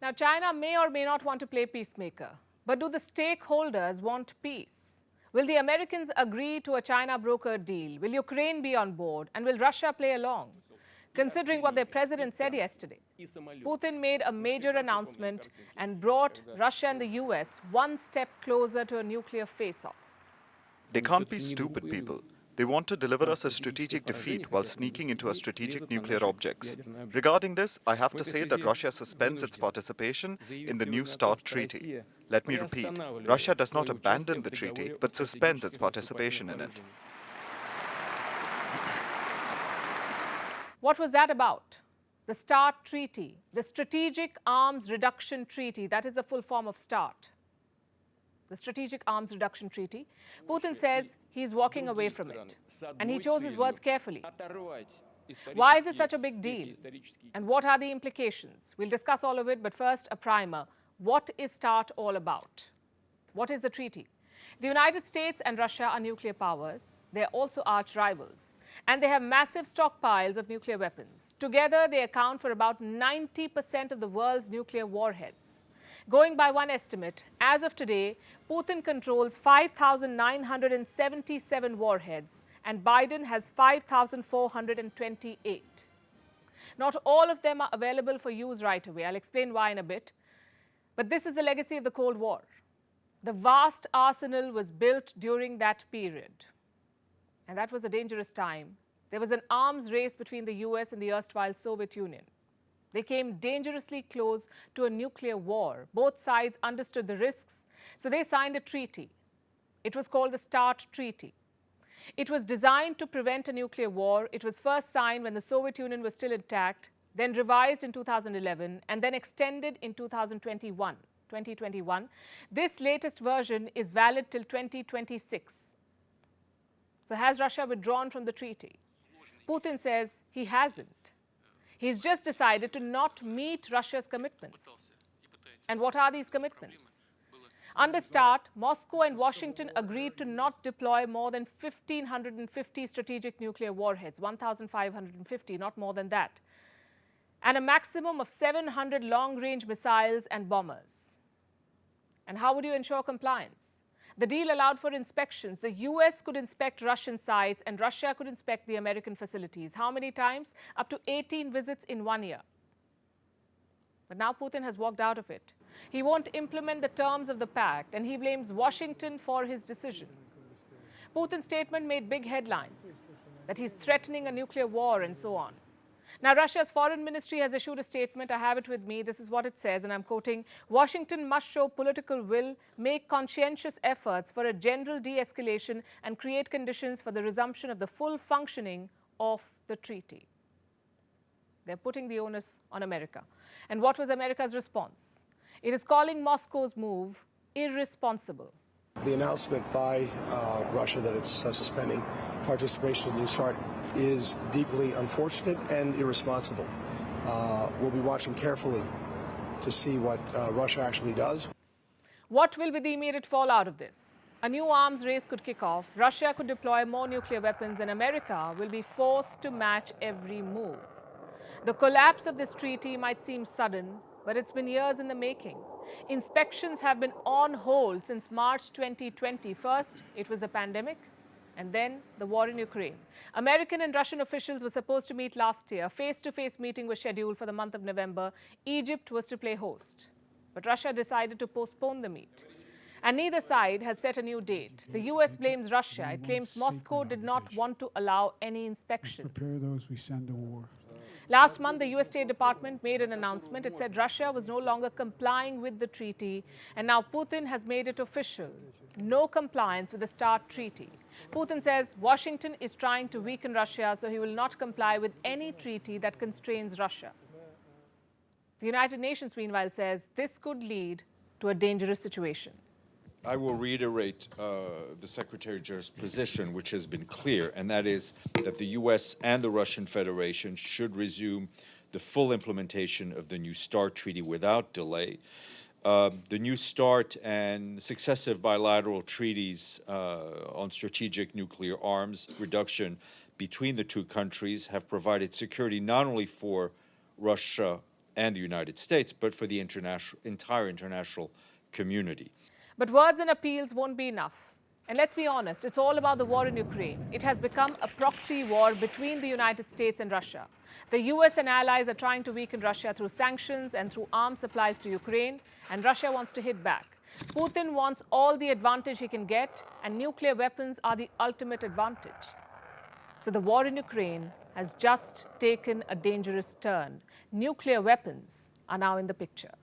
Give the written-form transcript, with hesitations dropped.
Now, China may or may not want to play peacemaker, but do the stakeholders want peace? Will the Americans agree to a China brokered deal? Will Ukraine be on board? And will Russia play along? Considering what their president said yesterday, Putin made a major announcement and brought Russia and the US one step closer to a nuclear face-off. They can't be stupid people. They want to deliver us a strategic defeat while sneaking into our strategic nuclear objects. Regarding this, I have to say that Russia suspends its participation in the New START treaty. Let me repeat, Russia does not abandon the treaty, but suspends its participation in it. What was that about? The START treaty, the Strategic Arms Reduction Treaty, that is the full form of START. The Strategic Arms Reduction Treaty. Putin says he's walking away from it, and he chose his words carefully. Why is it such a big deal? And what are the implications? We'll discuss all of it, but first, a primer. What is START all about? What is the treaty? The United States and Russia are nuclear powers. They're also arch rivals, and they have massive stockpiles of nuclear weapons. Together, they account for about 90% of the world's nuclear warheads. Going by one estimate, as of today, Putin controls 5,977 warheads, and Biden has 5,428. Not all of them are available for use right away. I'll explain why in a bit. But this is the legacy of the Cold War. The vast arsenal was built during that period. And that was a dangerous time. There was an arms race between the US and the erstwhile Soviet Union. They came dangerously close to a nuclear war. Both sides understood the risks, so they signed a treaty. It was called the START Treaty. It was designed to prevent a nuclear war. It was first signed when the Soviet Union was still intact, then revised in 2011, and then extended in 2021. This latest version is valid till 2026. So has Russia withdrawn from the treaty? Putin says he hasn't. He's just decided to not meet Russia's commitments. And what are these commitments? Under START, Moscow and Washington agreed to not deploy more than 1,550 strategic nuclear warheads, 1,550, not more than that, and a maximum of 700 long-range missiles and bombers. And how would you ensure compliance? The deal allowed for inspections. The US could inspect Russian sites and Russia could inspect the American facilities. How many times? Up to 18 visits in 1 year. But now Putin has walked out of it. He won't implement the terms of the pact, and he blames Washington for his decision. Putin's statement made big headlines, that he's threatening a nuclear war and so on. Now, Russia's foreign ministry has issued a statement. I have it with me. This is what it says, and I'm quoting, "Washington must show political will, make conscientious efforts for a general de-escalation, and create conditions for the resumption of the full functioning of the treaty." They're putting the onus on America. And what was America's response? It is calling Moscow's move irresponsible. The announcement by Russia that it's suspending participation in New START is deeply unfortunate and irresponsible. We'll be watching carefully to see what Russia actually does. What will be the immediate fallout of this? A new arms race could kick off. Russia could deploy more nuclear weapons, and America will be forced to match every move. The collapse of this treaty might seem sudden, but it's been years in the making. Inspections have been on hold since March 2020. First, it was the pandemic, and then the war in Ukraine. American and Russian officials were supposed to meet last year. A face-to-face meeting was scheduled for the month of November. Egypt was to play host, but Russia decided to postpone the meet. And neither side has set a new date. The US blames Russia. It claims Moscow did not want to allow any inspections. Prepare those we send to war. Last month, the US State Department made an announcement. It said Russia was no longer complying with the treaty, and now Putin has made it official. No compliance with the START treaty. Putin says Washington is trying to weaken Russia, so he will not comply with any treaty that constrains Russia. The United Nations, meanwhile, says this could lead to a dangerous situation. I will reiterate the Secretary General's position, which has been clear, and that is that the U.S. and the Russian Federation should resume the full implementation of the New START treaty without delay. The New START and successive bilateral treaties on strategic nuclear arms reduction between the two countries have provided security not only for Russia and the United States, but for the entire international community. But words and appeals won't be enough. And let's be honest, it's all about the war in Ukraine. It has become a proxy war between the United States and Russia. The US and allies are trying to weaken Russia through sanctions and through arms supplies to Ukraine, and Russia wants to hit back. Putin wants all the advantage he can get, and nuclear weapons are the ultimate advantage. So the war in Ukraine has just taken a dangerous turn. Nuclear weapons are now in the picture.